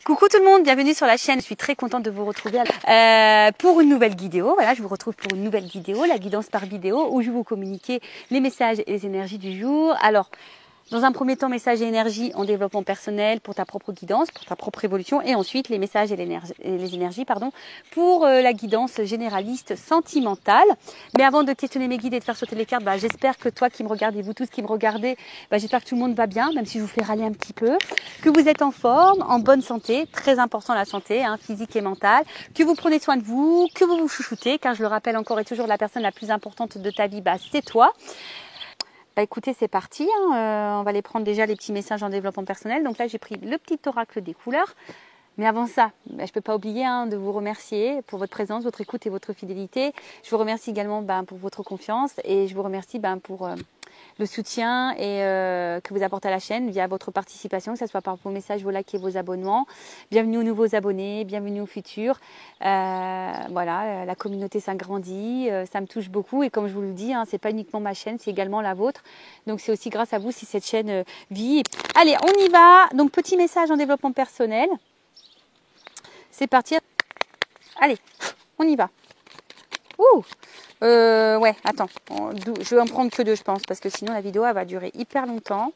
Coucou tout le monde, bienvenue sur la chaîne. Je suis très contente de vous retrouver pour une nouvelle vidéo. Voilà, je vous retrouve pour une nouvelle vidéo, la guidance par vidéo, où je vais vous communiquer les messages et les énergies du jour. Alors, dans un premier temps, messages et énergies en développement personnel pour ta propre guidance, pour ta propre évolution, et ensuite les messages et les énergies pour la guidance généraliste sentimentale. Mais avant de questionner mes guides et de faire sauter les cartes, j'espère que toi qui me regardez, vous tous qui me regardez, j'espère que tout le monde va bien, même si je vous fais râler un petit peu, que vous êtes en forme, en bonne santé, très important la santé, physique et mentale, que vous prenez soin de vous, que vous vous chouchoutez, car je le rappelle encore et toujours, la personne la plus importante de ta vie, c'est toi. Écoutez, c'est parti, on va aller prendre déjà les petits messages en développement personnel. Donc là, j'ai pris le petit oracle des couleurs. Mais avant ça, je ne peux pas oublier de vous remercier pour votre présence, votre écoute et votre fidélité. Je vous remercie également pour votre confiance et je vous remercie pour le soutien que vous apportez à la chaîne via votre participation, que ce soit par vos messages, vos likes et vos abonnements. Bienvenue aux nouveaux abonnés, bienvenue aux futurs. Voilà, la communauté s'agrandit, ça me touche beaucoup et comme je vous le dis, c'est pas uniquement ma chaîne, c'est également la vôtre. Donc c'est aussi grâce à vous si cette chaîne vit. Allez, on y va. Donc petit message en développement personnel. C'est parti. Allez, on y va. Ouh. Ouais, attends. Je vais en prendre que deux, je pense, parce que sinon la vidéo elle va durer hyper longtemps.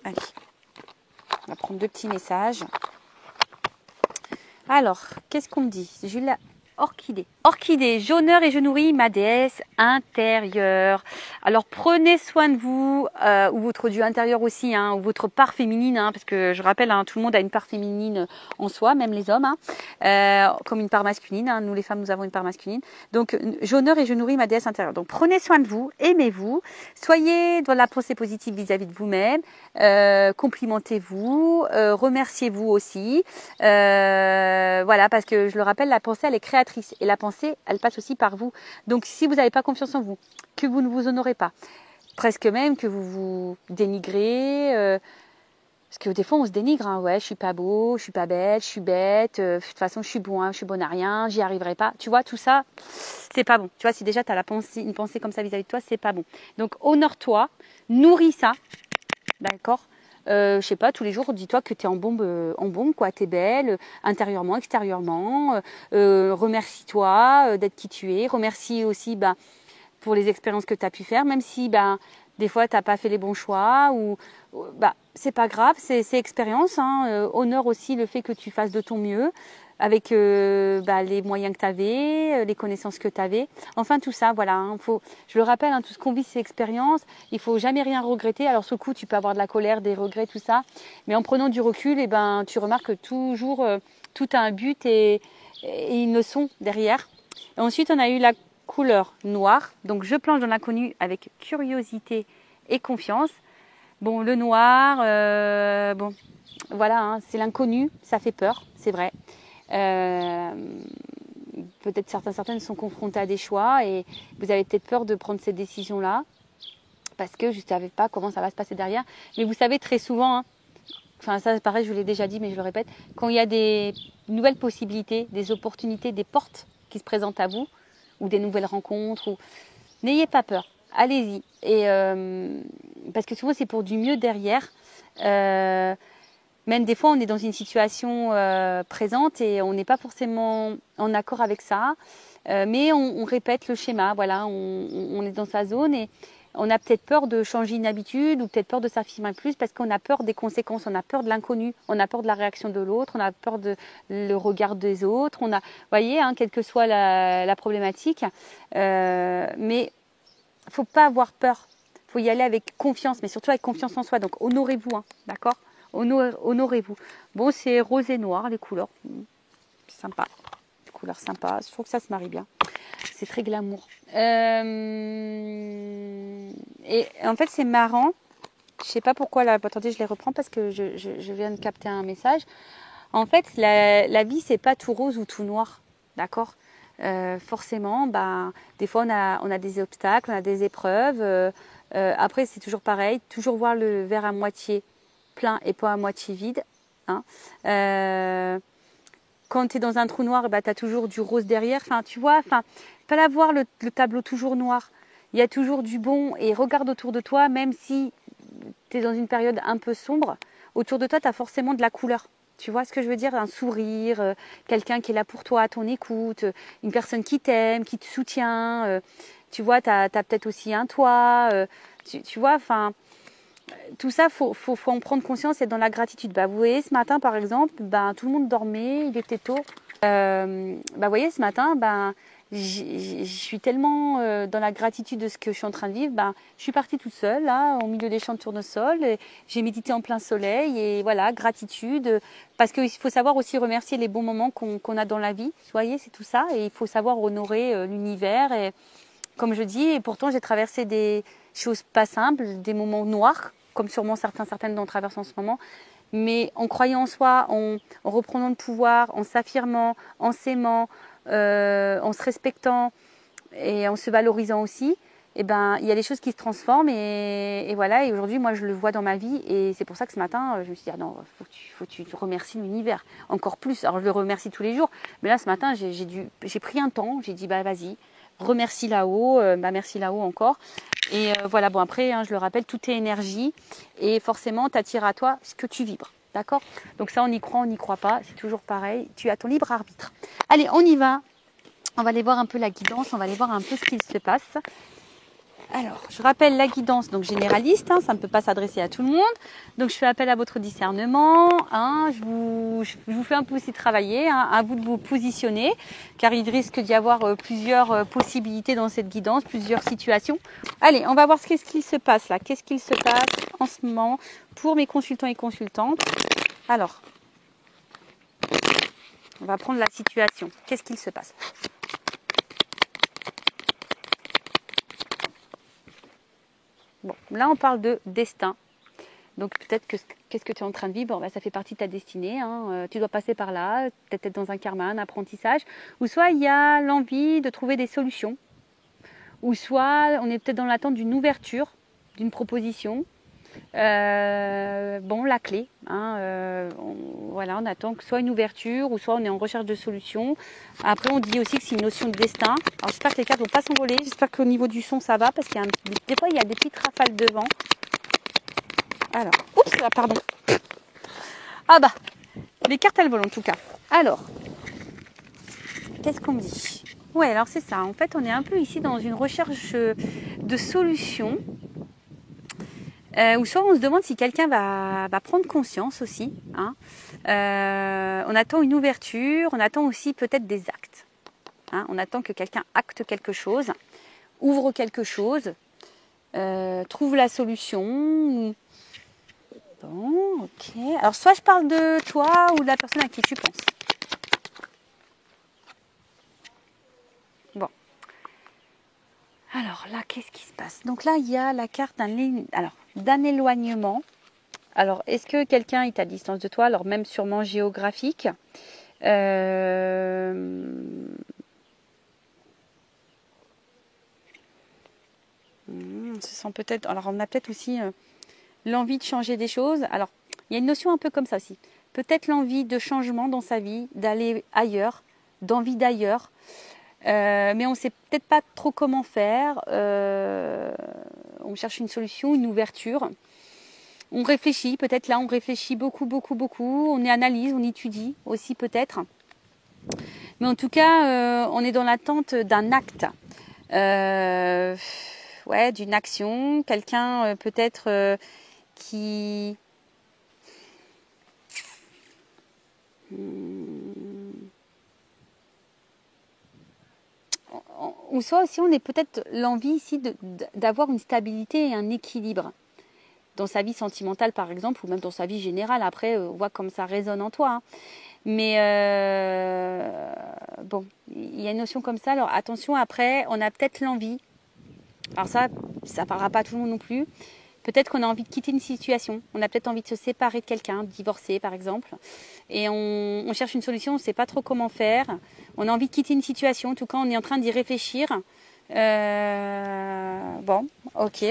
Allez, on va prendre deux petits messages. Alors, qu'est-ce qu'on me dit? J'ai eu la orchidée. Orchidée, j'honore et je nourris ma déesse intérieure. Alors prenez soin de vous, ou votre dieu intérieur aussi, ou votre part féminine, parce que je rappelle, tout le monde a une part féminine en soi, même les hommes, comme une part masculine. Nous les femmes, nous avons une part masculine. Donc j'honore et je nourris ma déesse intérieure. Donc prenez soin de vous, aimez-vous, soyez dans la pensée positive vis-à-vis de vous-même, complimentez-vous, remerciez-vous aussi. Voilà, parce que je le rappelle, la pensée elle est créatrice et la pensée elle passe aussi par vous. Donc si vous n'avez pas confiance en vous, que vous ne vous honorez pas, presque même que vous vous dénigrez, parce que des fois on se dénigre, ouais, je suis pas beau, je suis pas belle, je suis bête, de toute façon je suis bonne à rien, j'y arriverai pas. Tu vois, tout ça, c'est pas bon. Tu vois, si déjà tu as une pensée comme ça vis-à-vis de toi, c'est pas bon. Donc honore-toi, nourris ça, d'accord? Je sais pas, tous les jours, dis-toi que tu es en bombe, quoi. Tu es belle, intérieurement, extérieurement. Remercie-toi d'être qui tu es. Remercie aussi pour les expériences que tu as pu faire, même si des fois tu n'as pas fait les bons choix. C'est pas grave, c'est expérience. Honore aussi le fait que tu fasses de ton mieux avec les moyens que tu avais, les connaissances que tu avais. Enfin, tout ça, voilà. Je le rappelle, tout ce qu'on vit, c'est expérience. Il faut jamais rien regretter. Alors, sur le coup, tu peux avoir de la colère, des regrets, tout ça. Mais en prenant du recul, tu remarques que toujours, tout a un but et une leçon derrière. Et ensuite, on a eu la couleur noire. Donc, je plonge dans l'inconnu avec curiosité et confiance. Bon, le noir, voilà, c'est l'inconnu. Ça fait peur, c'est vrai. Peut-être certaines sont confrontées à des choix et vous avez peut-être peur de prendre cette décision-là parce que je ne savais pas comment ça va se passer derrière. Mais vous savez, très souvent, ça pareil, je vous l'ai déjà dit, mais je le répète, quand il y a des nouvelles possibilités, des opportunités, des portes qui se présentent à vous ou des nouvelles rencontres, n'ayez pas peur, allez-y. Et parce que souvent, c'est pour du mieux derrière. Même des fois, on est dans une situation présente et on n'est pas forcément en accord avec ça. Mais on répète le schéma. Voilà, on est dans sa zone et on a peut-être peur de changer une habitude ou peut-être peur de s'affirmer plus parce qu'on a peur des conséquences, on a peur de l'inconnu, on a peur de la réaction de l'autre, on a peur de le regard des autres. Vous voyez, quelle que soit la problématique. Mais il ne faut pas avoir peur. Il faut y aller avec confiance, mais surtout avec confiance en soi. Donc honorez-vous, d'accord? Honorez-vous. Bon, c'est rose et noir, les couleurs. Sympa. Les couleurs sympas. Je trouve que ça se marie bien. C'est très glamour. Et en fait, c'est marrant. Je sais pas pourquoi, là. Attendez, je les reprends parce que je viens de capter un message. En fait, la vie, c'est pas tout rose ou tout noir. D'accord? Forcément, des fois, on a des obstacles, on a des épreuves. Après, c'est toujours pareil. Toujours voir le verre à moitié plein et pas à moitié vide. Quand tu es dans un trou noir, tu as toujours du rose derrière. Tu vois, pas la voir le tableau toujours noir. Il y a toujours du bon et regarde autour de toi, même si tu es dans une période un peu sombre, autour de toi, tu as forcément de la couleur. Tu vois ce que je veux dire? Un sourire, quelqu'un qui est là pour toi, à ton écoute, une personne qui t'aime, qui te soutient. Tu vois, tu as peut-être aussi un toit. Tu vois, enfin, tout ça, faut en prendre conscience et être dans la gratitude. Bah, vous voyez, ce matin, par exemple, ben, tout le monde dormait, il était tôt. Vous voyez, ce matin, je suis tellement dans la gratitude de ce que je suis en train de vivre. Je suis partie toute seule, là, au milieu des champs de tournesol. J'ai médité en plein soleil et voilà, gratitude. Parce qu'il faut savoir aussi remercier les bons moments qu'on a dans la vie. Vous voyez, c'est tout ça. Et il faut savoir honorer l'univers. Et comme je dis, et pourtant, j'ai traversé des choses pas simples, des moments noirs, comme sûrement certaines dont on traverse en ce moment. Mais en croyant en soi, en reprenant le pouvoir, en s'affirmant, en s'aimant, en se respectant et en se valorisant aussi, il y a des choses qui se transforment et voilà. Et aujourd'hui, moi, je le vois dans ma vie et c'est pour ça que ce matin, je me suis dit, non, faut que tu remercies l'univers encore plus. Alors, je le remercie tous les jours, mais là, ce matin, j'ai pris un temps, j'ai dit, vas-y, remercie là-haut, merci là-haut encore. Et voilà, bon après, je le rappelle, tout est énergie et forcément, tu attires à toi ce que tu vibres. D'accord? Donc ça, on y croit, on n'y croit pas, c'est toujours pareil. Tu as ton libre arbitre. Allez, on y va. On va aller voir un peu la guidance, on va aller voir un peu ce qu'il se passe. Alors, je rappelle la guidance donc généraliste, ça ne peut pas s'adresser à tout le monde. Donc, je fais appel à votre discernement. Je vous fais un peu aussi travailler, à vous de vous positionner, car il risque d'y avoir plusieurs possibilités dans cette guidance, plusieurs situations. Allez, on va voir qu'est-ce qu'il se passe là. Qu'est-ce qu'il se passe en ce moment pour mes consultants et consultantes. Alors, on va prendre la situation. Qu'est-ce qu'il se passe? Bon, là, on parle de destin. Donc, peut-être que qu'est-ce que tu es en train de vivre, ça fait partie de ta destinée. Tu dois passer par là, peut-être être dans un karma, un apprentissage. Ou soit, il y a l'envie de trouver des solutions. Ou soit, on est peut-être dans l'attente d'une ouverture, d'une proposition. La clé. On attend que soit une ouverture ou soit on est en recherche de solutions. Après, on dit aussi que c'est une notion de destin. Alors, j'espère que les cartes ne vont pas s'envoler. J'espère qu'au niveau du son, ça va parce qu'il y a des fois, il y a des petites rafales de vent. Alors, oups, là, pardon. Les cartes, elles volent en tout cas. Alors, qu'est-ce qu'on me dit? Ouais, alors c'est ça. En fait, on est un peu ici dans une recherche de solutions. Ou soit on se demande si quelqu'un va prendre conscience aussi. On attend une ouverture, on attend aussi peut-être des actes. On attend que quelqu'un acte quelque chose, ouvre quelque chose, trouve la solution. Bon, ok. Alors soit je parle de toi ou de la personne à qui tu penses. Bon. Alors là, qu'est-ce qui se passe? Donc là, il y a la carte d'un éloignement. Alors, est-ce que quelqu'un est à distance de toi? Alors, même sûrement géographique. On se sent peut-être... Alors, on a peut-être aussi l'envie de changer des choses. Alors, il y a une notion un peu comme ça aussi. Peut-être l'envie de changement dans sa vie, d'aller ailleurs, d'envie d'ailleurs. Mais on ne sait peut-être pas trop comment faire. On cherche une solution, une ouverture. On réfléchit, peut-être là, on réfléchit beaucoup. On analyse, on étudie aussi peut-être. Mais en tout cas, on est dans l'attente d'un acte. D'une action. Quelqu'un peut-être qui... Ou soit aussi, on est peut-être l'envie ici d'avoir une stabilité et un équilibre dans sa vie sentimentale par exemple, ou même dans sa vie générale. Après, on voit comme ça résonne en toi. Mais il y a une notion comme ça. Alors attention, après, on a peut-être l'envie. Alors ça parlera pas à tout le monde non plus. Peut-être qu'on a envie de quitter une situation. On a peut-être envie de se séparer de quelqu'un, de divorcer par exemple. Et on cherche une solution, on ne sait pas trop comment faire. On a envie de quitter une situation. En tout cas, on est en train d'y réfléchir. Ok.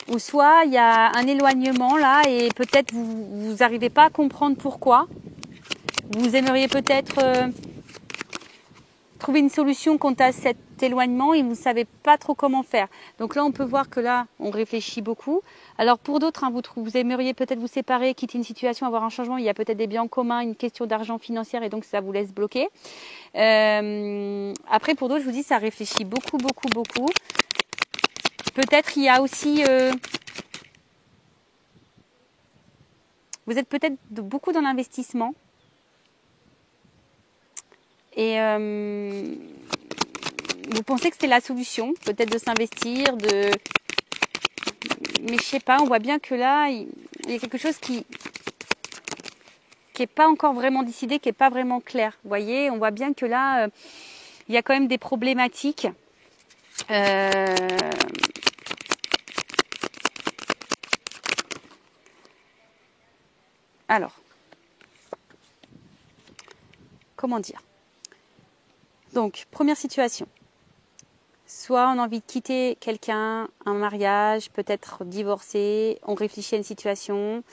Ou soit il y a un éloignement là et peut-être vous n'arrivez pas à comprendre pourquoi. Vous aimeriez peut-être trouver une solution quant à cette cet éloignement et vous ne savez pas trop comment faire. Donc là, on peut voir que là, on réfléchit beaucoup. Alors pour d'autres, hein, vous aimeriez peut-être vous séparer, quitter une situation, avoir un changement. Il y a peut-être des biens en commun, une question d'argent financière et donc ça vous laisse bloquer. Après, pour d'autres, je vous dis, ça réfléchit beaucoup, beaucoup, beaucoup. Peut-être il y a aussi... vous êtes peut-être beaucoup dans l'investissement. Et vous pensez que c'est la solution, peut-être de s'investir, mais je sais pas, on voit bien que là, il y a quelque chose qui est pas encore vraiment décidé, qui est pas vraiment clair. Vous voyez, on voit bien que là, il y a quand même des problématiques. Alors, comment dire? Donc, première situation. Soit on a envie de quitter quelqu'un, un mariage, peut-être divorcer, on réfléchit à une situation,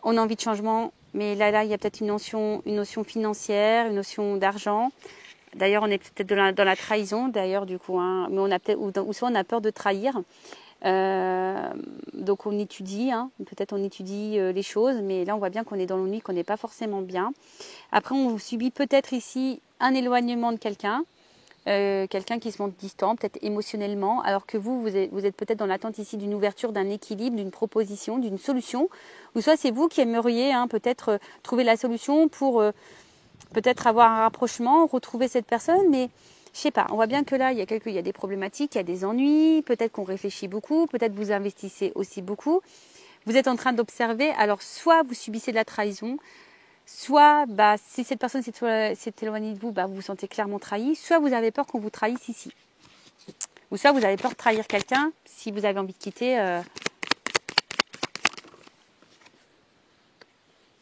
on a envie de changement, mais là, il y a peut-être une notion financière, une notion d'argent. D'ailleurs, on est peut-être dans la trahison, d'ailleurs, du coup, hein, mais on a peut-être, ou soit on a peur de trahir. Donc on étudie, hein, peut-être on étudie les choses, mais là on voit bien qu'on est dans l'ennui, qu'on n'est pas forcément bien. Après, on subit peut-être ici un éloignement de quelqu'un. Quelqu'un qui se montre distant, peut-être émotionnellement, alors que vous êtes peut-être dans l'attente ici d'une ouverture, d'un équilibre, d'une proposition, d'une solution, ou soit c'est vous qui aimeriez peut-être trouver la solution pour peut-être avoir un rapprochement, retrouver cette personne, mais je sais pas, on voit bien que là, il y a des problématiques, il y a des ennuis, peut-être qu'on réfléchit beaucoup, peut-être vous investissez aussi beaucoup, vous êtes en train d'observer, alors soit vous subissez de la trahison, soit, si cette personne s'est éloignée de vous, vous vous sentez clairement trahi. Soit vous avez peur qu'on vous trahisse ici. Ou soit vous avez peur de trahir quelqu'un si vous avez envie de quitter.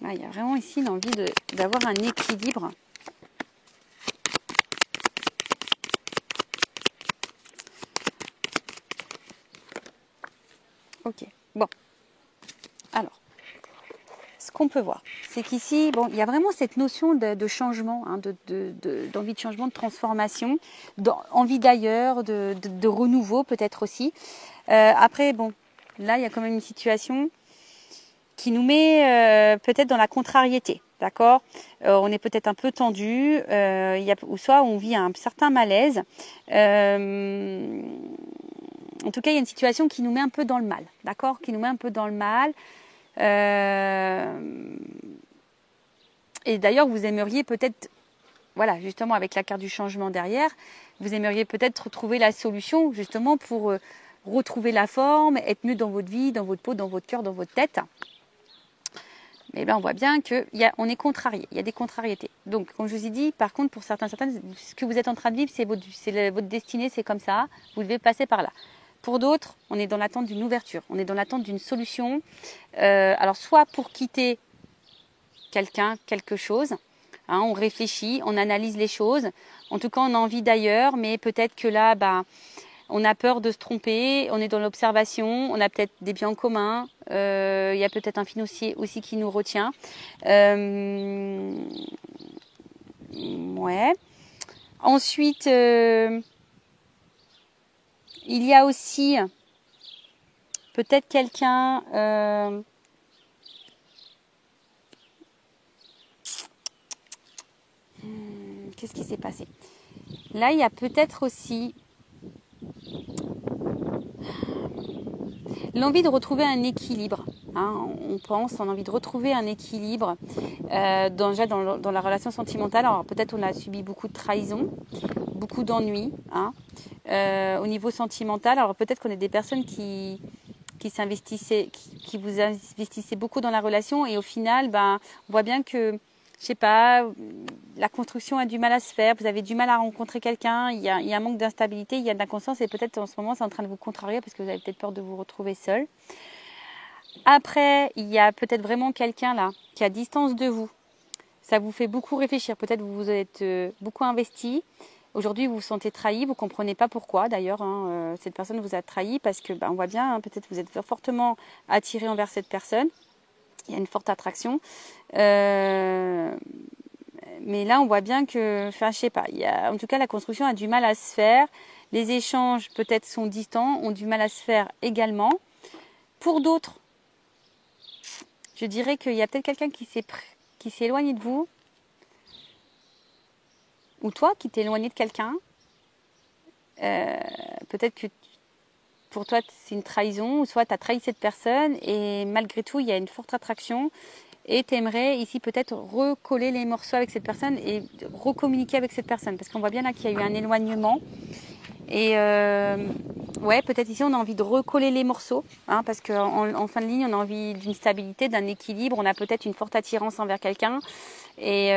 Il y a vraiment ici l'envie d'avoir un équilibre. Ok, bon. Alors, ce qu'on peut voir, c'est qu'ici, il y a vraiment cette notion de changement, d'envie de changement, de transformation, d'envie d'ailleurs, de renouveau peut-être aussi. Après, là, il y a quand même une situation qui nous met peut-être dans la contrariété, d'accord ? On est peut-être un peu tendu, ou soit on vit un certain malaise. En tout cas, il y a une situation qui nous met un peu dans le mal, d'accord ? Qui nous met un peu dans le mal. Et d'ailleurs, vous aimeriez peut-être, voilà, justement avec la carte du changement derrière, vous aimeriez peut-être retrouver la solution justement pour retrouver la forme, être mieux dans votre vie, dans votre peau, dans votre cœur, dans votre tête. Mais là, on voit bien qu'on est contrarié, il y a des contrariétés. Donc, comme je vous ai dit, par contre, pour certaines, ce que vous êtes en train de vivre, c'est votre destinée, c'est comme ça, vous devez passer par là. Pour d'autres, on est dans l'attente d'une ouverture, on est dans l'attente d'une solution. Alors, soit pour quitter quelqu'un, quelque chose, hein, on réfléchit, on analyse les choses. En tout cas, on a envie d'ailleurs, mais peut-être que là, on a peur de se tromper, on est dans l'observation, on a peut-être des biens en commun, il y a peut-être un financier aussi qui nous retient. Ouais. Ensuite, il y a aussi peut-être quelqu'un... qu'est-ce qui s'est passé? Là, il y a peut-être aussi l'envie de retrouver un équilibre. Hein, on a envie de retrouver un équilibre déjà dans la relation sentimentale. Alors peut-être on a subi beaucoup de trahison, beaucoup d'ennuis. Hein, au niveau sentimental, alors peut-être qu'on est des personnes qui s'investissaient, qui vous investissaient beaucoup dans la relation et au final, on voit bien que, je sais pas, la construction a du mal à se faire, vous avez du mal à rencontrer quelqu'un, il y a un manque d'instabilité, il y a de l'inconscience et peut-être en ce moment c'est en train de vous contrarier parce que vous avez peut-être peur de vous retrouver seul. Après, il y a peut-être vraiment quelqu'un là qui est à distance de vous. Ça vous fait beaucoup réfléchir, peut-être vous vous êtes beaucoup investi. Aujourd'hui, vous vous sentez trahi, vous ne comprenez pas pourquoi d'ailleurs. Hein, cette personne vous a trahi parce que on voit bien, hein, peut-être vous êtes fortement attiré envers cette personne. Il y a une forte attraction. Mais là, on voit bien que, enfin, je sais pas, en tout cas, la construction a du mal à se faire. Les échanges, peut-être, sont distants, ont du mal à se faire également. Pour d'autres, je dirais qu'il y a peut-être quelqu'un qui s'est éloigné de vous, ou toi qui t'es éloigné de quelqu'un. Peut-être que pour toi, c'est une trahison, ou soit tu as trahi cette personne, et malgré tout, il y a une forte attraction. Et tu aimerais ici peut-être recoller les morceaux avec cette personne et recommuniquer avec cette personne. Parce qu'on voit bien là qu'il y a eu un éloignement. Et ouais, peut-être ici on a envie de recoller les morceaux. Hein, parce qu'en fin de ligne, on a envie d'une stabilité, d'un équilibre. On a peut-être une forte attirance envers quelqu'un. Et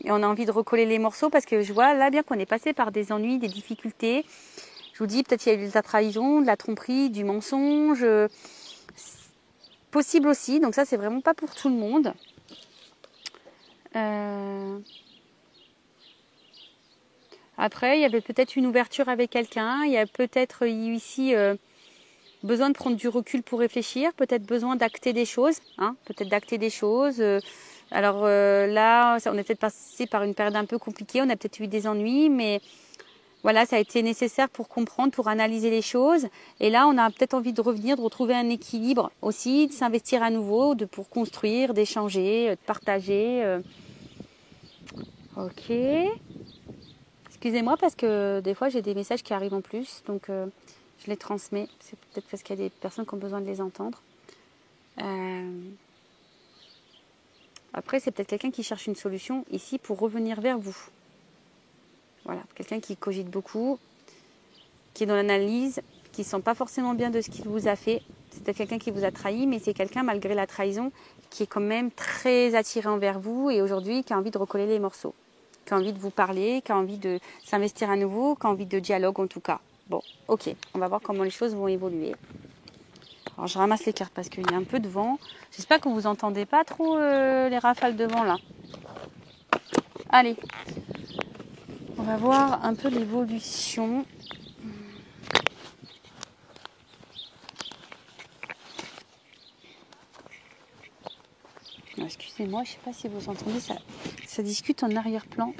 on a envie de recoller les morceaux parce que je vois là bien qu'on est passé par des ennuis, des difficultés. Je vous dis, peut-être il y a eu de la trahison, de la tromperie, du mensonge. Possible aussi, donc ça c'est vraiment pas pour tout le monde. Après, il y avait peut-être une ouverture avec quelqu'un, il y a peut-être ici besoin de prendre du recul pour réfléchir, peut-être besoin d'acter des choses, hein, peut-être d'acter des choses. Alors là, on est peut-être passé par une période un peu compliquée, on a peut-être eu des ennuis, mais voilà, ça a été nécessaire pour comprendre, pour analyser les choses. Et là, on a peut-être envie de revenir, de retrouver un équilibre aussi, de s'investir à nouveau, pour construire, d'échanger, de partager. Ok. Excusez-moi parce que des fois, j'ai des messages qui arrivent en plus. Donc, je les transmets. C'est peut-être parce qu'il y a des personnes qui ont besoin de les entendre. Après, c'est peut-être quelqu'un qui cherche une solution ici pour revenir vers vous. Voilà, quelqu'un qui cogite beaucoup, qui est dans l'analyse, qui ne sent pas forcément bien de ce qu'il vous a fait. C'est peut-être quelqu'un qui vous a trahi, mais c'est quelqu'un, malgré la trahison, qui est quand même très attiré envers vous et aujourd'hui qui a envie de recoller les morceaux, qui a envie de vous parler, qui a envie de s'investir à nouveau, qui a envie de dialogue en tout cas. Bon, ok, on va voir comment les choses vont évoluer. Alors je ramasse les cartes parce qu'il y a un peu de vent. J'espère que vous n'entendez pas trop les rafales de vent là. Allez, on va voir un peu l'évolution. Excusez-moi, je ne sais pas si vous entendez, ça discute en arrière-plan.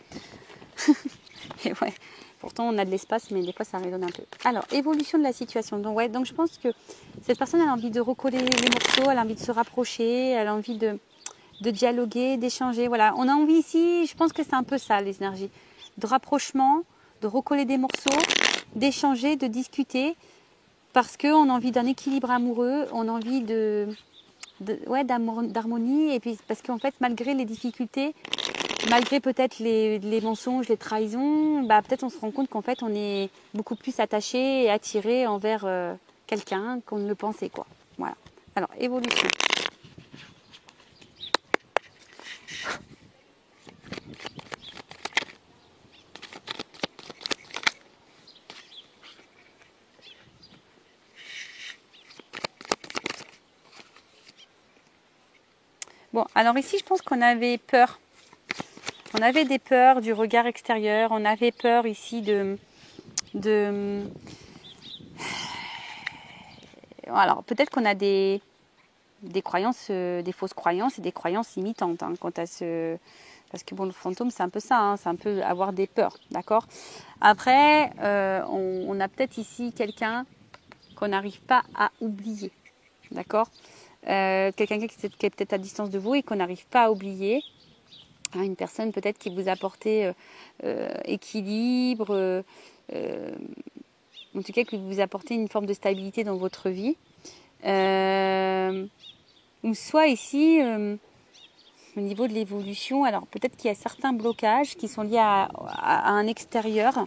Et ouais, pourtant on a de l'espace, mais des fois ça résonne un peu. Alors, évolution de la situation. Donc ouais, donc je pense que cette personne a envie de recoller les morceaux, elle a envie de se rapprocher, elle a envie de dialoguer, d'échanger. Voilà, on a envie ici, je pense que c'est un peu ça les énergies, de rapprochement, de recoller des morceaux, d'échanger, de discuter, parce qu'on a envie d'un équilibre amoureux, on a envie d'harmonie, et puis parce qu'en fait, malgré les difficultés, malgré peut-être les mensonges, les trahisons, bah, peut-être on se rend compte qu'en fait, on est beaucoup plus attaché et attiré envers quelqu'un qu'on ne le pensait, quoi. Voilà. Alors, évolution. Bon, alors ici, je pense qu'on avait peur. On avait des peurs du regard extérieur. On avait peur ici Alors, peut-être qu'on a des croyances, des fausses croyances et des croyances limitantes quant à ce... Parce que bon, le fantôme, c'est un peu ça, hein, c'est un peu avoir des peurs, d'accord. Après, on a peut-être ici quelqu'un qu'on n'arrive pas à oublier, d'accord. Quelqu'un qui est peut-être à distance de vous et qu'on n'arrive pas à oublier. Hein, une personne peut-être qui vous a apporté équilibre, en tout cas qui vous a apporté une forme de stabilité dans votre vie. Ou soit ici, au niveau de l'évolution, alors peut-être qu'il y a certains blocages qui sont liés à un extérieur.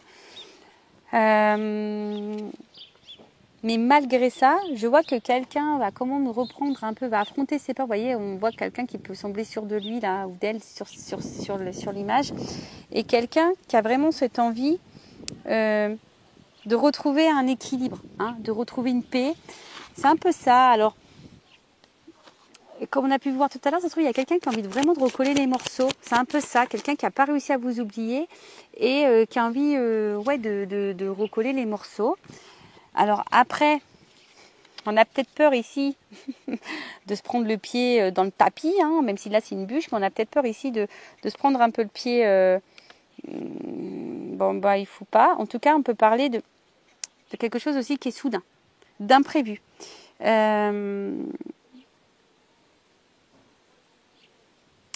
Mais malgré ça, je vois que quelqu'un va comment reprendre un peu, va affronter ses peurs. Vous voyez, on voit quelqu'un qui peut sembler sûr de lui là ou d'elle sur l'image. Et quelqu'un qui a vraiment cette envie de retrouver un équilibre, hein, de retrouver une paix. C'est un peu ça. Alors, comme on a pu voir tout à l'heure, ça se trouve, il y a quelqu'un qui a envie vraiment de recoller les morceaux. C'est un peu ça, quelqu'un qui n'a pas réussi à vous oublier et qui a envie de recoller les morceaux. Alors après, On a peut-être peur ici de se prendre le pied dans le tapis, hein, même si là c'est une bûche, mais on a peut-être peur ici de se prendre un peu le pied. Bon, bah il faut pas. En tout cas, on peut parler de quelque chose aussi qui est soudain, d'imprévu.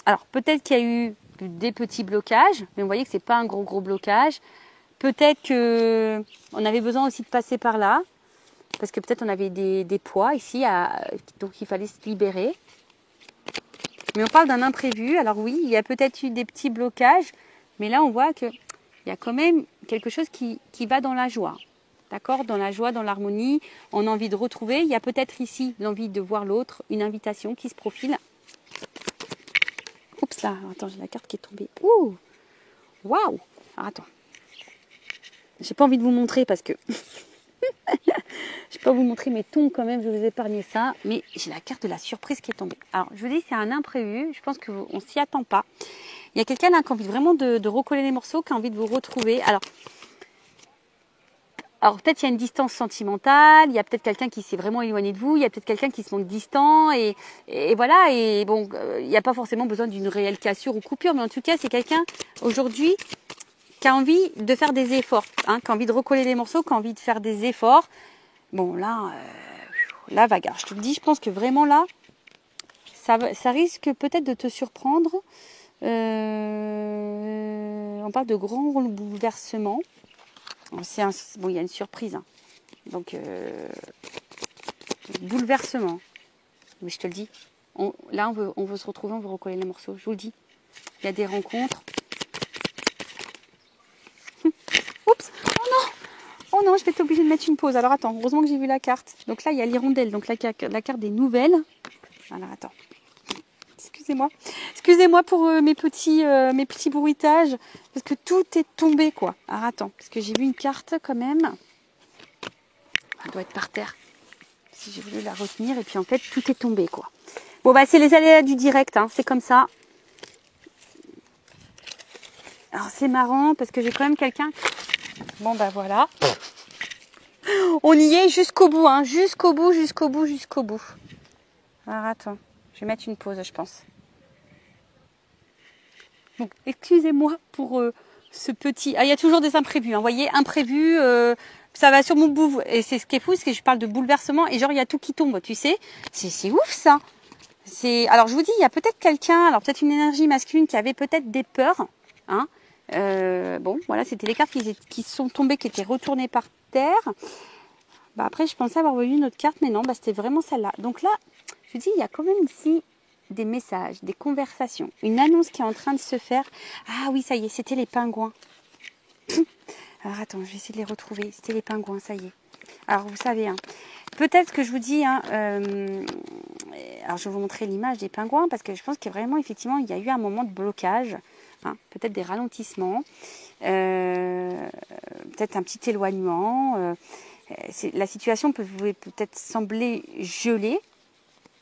Alors peut-être qu'il y a eu des petits blocages, mais vous voyez que c'est pas un gros blocage. Peut-être que on avait besoin aussi de passer par là, parce que peut-être on avait des poids ici, donc il fallait se libérer. Mais on parle d'un imprévu. Alors oui, il y a peut-être eu des petits blocages, mais là on voit qu'il y a quand même quelque chose qui va dans la joie. D'accord? Dans la joie, dans l'harmonie, on a envie de retrouver. Il y a peut-être ici l'envie de voir l'autre, une invitation qui se profile. Oups là, attends, j'ai la carte qui est tombée. Ouh! Waouh! Alors attends. J'ai pas envie de vous montrer parce que je peux vous montrer mes tons quand même, je vais vous épargner ça, mais j'ai la carte de la surprise qui est tombée. Alors, je vous dis, c'est un imprévu, je pense qu'on s'y attend pas. Il y a quelqu'un là qui a envie vraiment de recoller les morceaux, qui a envie de vous retrouver. Alors peut-être il y a une distance sentimentale, il y a peut-être quelqu'un qui s'est vraiment éloigné de vous, il y a peut-être quelqu'un qui se montre distant, et voilà, et bon, il n'y a pas forcément besoin d'une réelle cassure ou coupure, mais en tout cas, c'est quelqu'un aujourd'hui qui a envie de faire des efforts, hein, qui a envie de recoller les morceaux, qui a envie de faire des efforts. Bon, là, la vague. Je te le dis, je pense que vraiment là, ça risque peut-être de te surprendre. On parle de grands bouleversements. Bon, il y a une surprise. Hein. Donc, bouleversement. Mais je te le dis, là, on veut se retrouver, on veut recoller les morceaux. Je vous le dis. Il y a des rencontres. Oups! Oh non, je vais être obligée de mettre une pause. Alors attends, heureusement que j'ai vu la carte. Donc là, il y a l'hirondelle, donc la carte des nouvelles. Alors attends. Excusez-moi pour mes petits bruitages, parce que tout est tombé, quoi. Alors attends, parce que j'ai vu une carte quand même. Elle doit être par terre. Si j'ai voulu la retenir, et puis en fait, tout est tombé, quoi. Bon, bah c'est les aléas du direct, hein, c'est comme ça. Alors c'est marrant, parce que j'ai quand même quelqu'un... Bon, bah voilà. On y est jusqu'au bout, hein, jusqu'au bout. Alors attends, je vais mettre une pause, je pense. Donc, excusez-moi pour ce petit... Ah, il y a toujours des imprévus, hein, vous voyez, imprévus, ça va sur mon bout. Et c'est ce qui est fou, c'est que je parle de bouleversement, et genre, il y a tout qui tombe, tu sais. C'est ouf, ça. Alors, je vous dis, il y a peut-être quelqu'un, alors peut-être une énergie masculine qui avait peut-être des peurs, hein. Bon, voilà, c'était les cartes qui sont tombées, qui étaient retournées par terre. Bah, après, je pensais avoir vu une autre carte, mais non, bah, c'était vraiment celle-là. Donc là, je vous dis, il y a quand même ici des messages, des conversations, une annonce qui est en train de se faire. Ah oui, ça y est, c'était les pingouins. Alors attends, je vais essayer de les retrouver. C'était les pingouins, ça y est. Alors vous savez, hein, peut-être que je vous dis, hein, alors je vais vous montrer l'image des pingouins, parce que je pense que vraiment, effectivement, il y a eu un moment de blocage, hein, peut-être des ralentissements, peut-être un petit éloignement. La situation peut peut-être sembler gelée,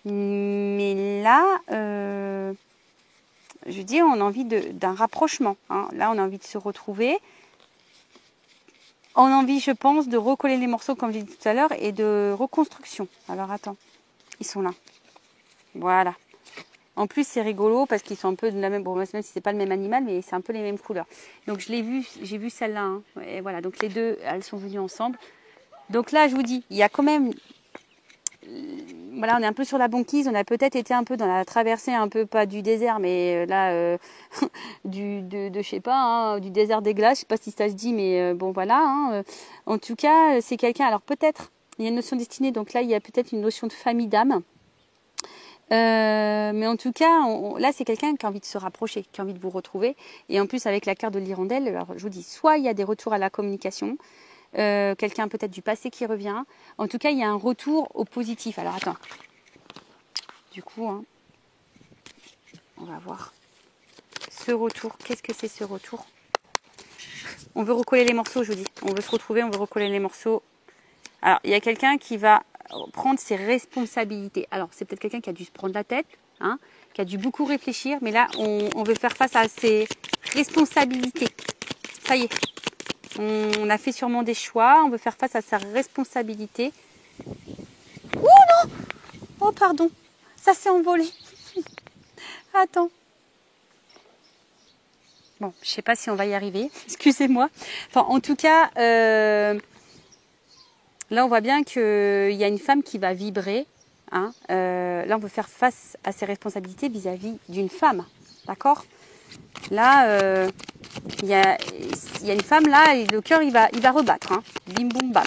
mais là, je dis, on a envie d'un rapprochement. Hein. Là, on a envie de se retrouver. On a envie, je pense, de recoller les morceaux, comme j'ai dit tout à l'heure, et de reconstruction. Alors, attends. Ils sont là. Voilà. En plus, c'est rigolo, parce qu'ils sont un peu de la même... Bon, même si c'est pas le même animal, mais c'est un peu les mêmes couleurs. Donc, j'ai vu celle-là. Hein. Et voilà, donc les deux, elles sont venues ensemble. Donc là, je vous dis, il y a quand même... Voilà, on est un peu sur la banquise, on a peut-être été un peu dans la traversée, un peu pas du désert, mais là, je sais pas, hein, du désert des glaces, je sais pas si ça se dit, mais bon voilà. Hein, en tout cas, c'est quelqu'un, alors peut-être, il y a une notion destinée, donc là, il y a peut-être une notion de famille d'âme. Mais en tout cas, là, c'est quelqu'un qui a envie de se rapprocher, qui a envie de vous retrouver. Et en plus, avec la carte de l'hirondelle, alors je vous dis, soit il y a des retours à la communication, quelqu'un peut-être du passé qui revient. En tout cas, il y a un retour au positif. Alors, attends. Du coup, hein, on va voir ce retour. Qu'est-ce que c'est ce retour? On veut recoller les morceaux, je vous dis. On veut se retrouver, on veut recoller les morceaux. Alors, il y a quelqu'un qui va prendre ses responsabilités. Alors, c'est peut-être quelqu'un qui a dû se prendre la tête, hein, qui a dû beaucoup réfléchir. Mais là, on veut faire face à ses responsabilités. Ça y est. On a fait sûrement des choix, on veut faire face à sa responsabilité. Oh non! Oh pardon, ça s'est envolé. Attends. Bon, je sais pas si on va y arriver, excusez-moi. Enfin, en tout cas, là on voit bien qu'il y a une femme qui va vibrer. Hein. Là on veut faire face à ses responsabilités vis-à-vis d'une femme. D'accord? Là, il y a une femme là, et le cœur il va rebattre. Hein. Bim boum bam.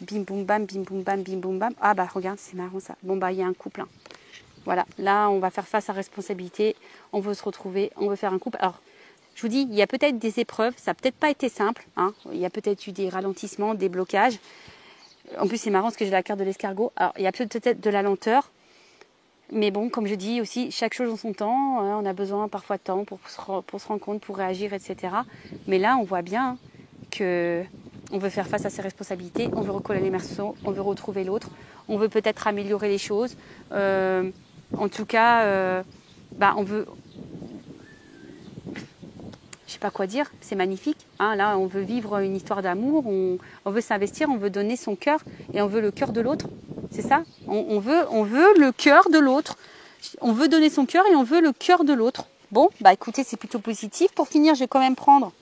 Bim boum bam, bim boum bam, bim boum bam. Ah bah regarde, c'est marrant ça. Bon bah il y a un couple. Hein. Voilà, là on va faire face à responsabilité. On veut se retrouver, on veut faire un couple. Alors, je vous dis, il y a peut-être des épreuves, ça n'a peut-être pas été simple. Hein. Il y a peut-être eu des ralentissements, des blocages. En plus, c'est marrant parce que j'ai la carte de l'escargot. Alors, il y a peut-être de la lenteur. Mais bon, comme je dis aussi, chaque chose en son temps. Hein, on a besoin parfois de temps pour se rendre compte, pour réagir, etc. Mais là, on voit bien que on veut faire face à ses responsabilités. On veut recoller les morceaux, on veut retrouver l'autre. On veut peut-être améliorer les choses. En tout cas, on veut... Je sais pas quoi dire, c'est magnifique. Hein, là, on veut vivre une histoire d'amour, on veut s'investir, on veut donner son cœur et on veut le cœur de l'autre. C'est ça, on veut le cœur de l'autre. On veut donner son cœur et on veut le cœur de l'autre. Bon, bah écoutez, c'est plutôt positif. Pour finir, je vais quand même prendre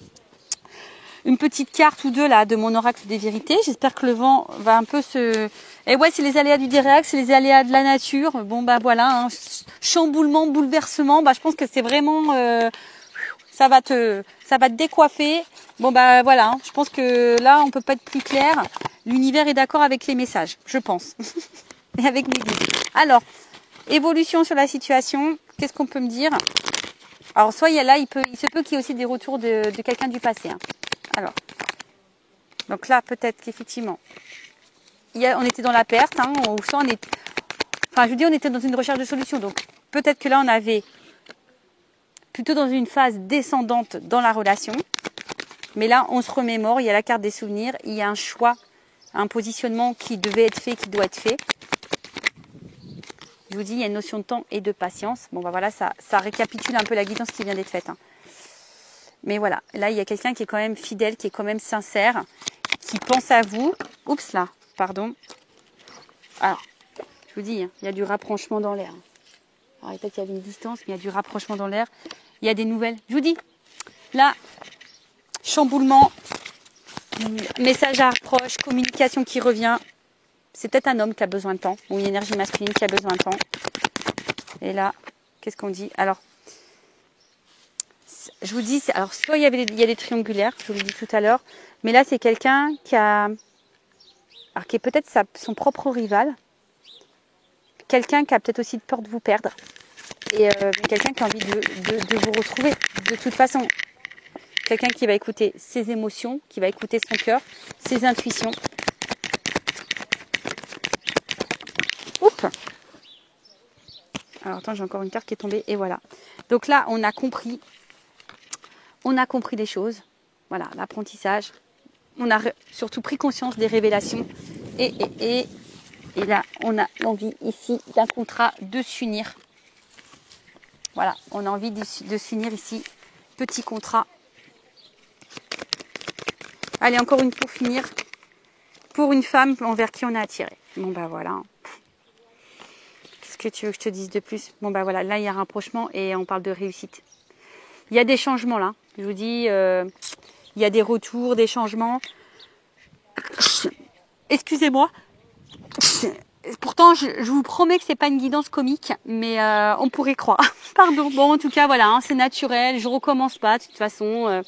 une petite carte ou deux là de mon oracle des vérités. J'espère que le vent va un peu se... Et ouais, c'est les aléas du direct, c'est les aléas de la nature. Bon, bah voilà, hein, chamboulement, bouleversement. Bah, je pense que c'est vraiment... ça va te décoiffer. Bon bah voilà, hein. Je pense que là on peut pas être plus clair. L'univers est d'accord avec les messages, je pense. Et avec mes guides. Alors, évolution sur la situation, qu'est-ce qu'on peut me dire? Alors soit il y a là, il se peut qu'il y ait aussi des retours de quelqu'un du passé. Hein. Alors, donc là peut-être qu'effectivement, on était dans la perte, hein, ou soit on était dans une recherche de solution. Donc peut-être que là on avait plutôt dans une phase descendante dans la relation. Mais là, on se remémore, il y a la carte des souvenirs, il y a un choix, un positionnement qui devait être fait, qui doit être fait. Je vous dis, il y a une notion de temps et de patience. Bon, bah voilà, ça récapitule un peu la guidance qui vient d'être faite. Hein. Mais voilà, là, il y a quelqu'un qui est quand même fidèle, qui est quand même sincère, qui pense à vous. Oups, là, pardon. Alors, je vous dis, hein, il y a du rapprochement dans l'air. Alors, peut-être qu'il y avait une distance, mais il y a du rapprochement dans l'air. Il y a des nouvelles. Je vous dis, là, chamboulement, message à approche, communication qui revient. C'est peut-être un homme qui a besoin de temps, ou une énergie masculine qui a besoin de temps. Et là, qu'est-ce qu'on dit? Alors, je vous dis, alors soit il y a des triangulaires, je vous l'ai dit tout à l'heure, mais là c'est quelqu'un qui est peut-être son propre rival, quelqu'un qui a peut-être aussi peur de vous perdre, et quelqu'un qui a envie de vous retrouver de toute façon. Quelqu'un qui va écouter ses émotions, qui va écouter son cœur, ses intuitions. Oups. Alors attends, j'ai encore une carte qui est tombée et voilà. Donc là, on a compris les choses. Voilà, l'apprentissage. On a surtout pris conscience des révélations. Et là, on a l'envie ici d'un contrat de s'unir. Voilà, on a envie de s'unir ici. Petit contrat. Allez, encore une pour finir. Pour une femme envers qui on est attiré. Bon, bah voilà. Qu'est-ce que tu veux que je te dise de plus? Bon, bah voilà, là, il y a un rapprochement et on parle de réussite. Il y a des changements, là. Je vous dis, il y a des retours, des changements. Excusez-moi. Pourtant, je vous promets que c'est pas une guidance comique, mais on pourrait croire. Pardon. Bon, en tout cas, voilà, hein, c'est naturel. Je recommence pas, de toute façon.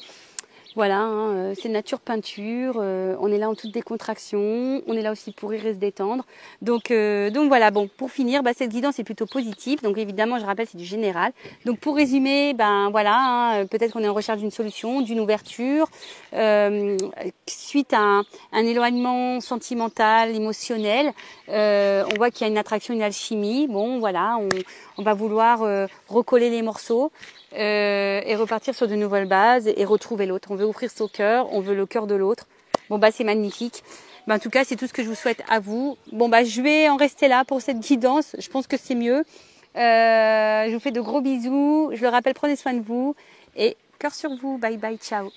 Voilà, hein, c'est nature peinture, on est là en toute décontraction, on est là aussi pour rire et se détendre. Donc voilà, bon, pour finir, cette guidance est plutôt positive. Donc évidemment, je rappelle, c'est du général. Donc pour résumer, voilà, hein, peut-être qu'on est en recherche d'une solution, d'une ouverture, suite à un éloignement sentimental, émotionnel. On voit qu'il y a une attraction, une alchimie. Bon, voilà, on va vouloir recoller les morceaux. Et repartir sur de nouvelles bases et retrouver l'autre. On veut ouvrir son cœur, on veut le cœur de l'autre. Bon c'est magnifique. En tout cas, c'est tout ce que je vous souhaite à vous. Bon je vais en rester là pour cette guidance. Je pense que c'est mieux. Je vous fais de gros bisous. Je le rappelle, prenez soin de vous et cœur sur vous. Bye bye, ciao.